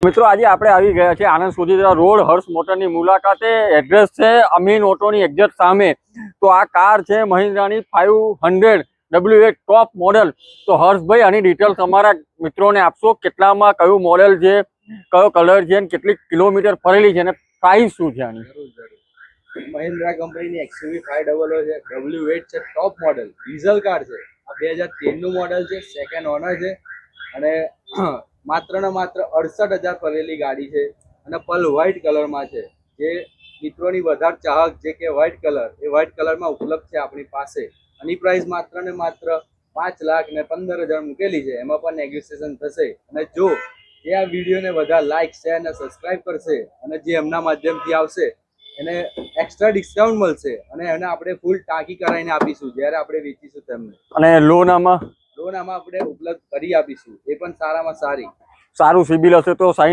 મિત્રો આજે આપણે આવી ગયા છે આનંદ સુધીરા રોડ હર્ષ મોટરની મુલાકાતે। એડ્રેસ છે અમીન ઓટોની એક્ઝેક્ટ સામે। તો આ કાર છે મહિન્દ્રાની 500 W8 ટોપ મોડેલ। તો હર્ષભાઈ આની ડિટેલ્સ અમારા મિત્રોને આપશો, કેટલામાં કયું મોડેલ છે, કયો કલર છે અને કેટલી કિલોમીટર ફરેલી છે અને પ્રાઇસ શું છે આની? મહિન્દ્રા કંપનીની XUV 500 છે, W8 છે, ટોપ મોડેલ ડીઝલ કાર છે। આ 2013 નું મોડેલ છે, સેકન્ડ ઓનર છે અને માત્ર ને માત્ર 68,000 ફરેલી ગાડી છે અને પલ વ્હાઇટ કલરમાં છે। જે મિત્રોની વધારે ચાહક જે કે વ્હાઇટ કલર, એ વ્હાઇટ કલરમાં ઉપલબ્ધ છે આપણી પાસે। આની પ્રાઇસ માત્ર ને માત્ર 5,15,000 મૂકેલી છે, એમાં પણ નેગોશિએશન થશે। અને જો જે આ વિડીયોને વધારે લાઇક, શેર અને સબસ્ક્રાઇબ કરશે અને જે એમના માધ્યમથી આવશે એને એક્સ્ટ્રા ડિસ્કાઉન્ટ મળશે અને એને આપણે ફૂલ ટાંકી કરાવીને આપીશું જ્યારે આપણે વેચીશું તેમને। અને લોન આમાં આપણે ઉપલબ્ધ કરી આપીશું, એ પણ સારામાં સારી। સારું સિબિલ હશે તો 60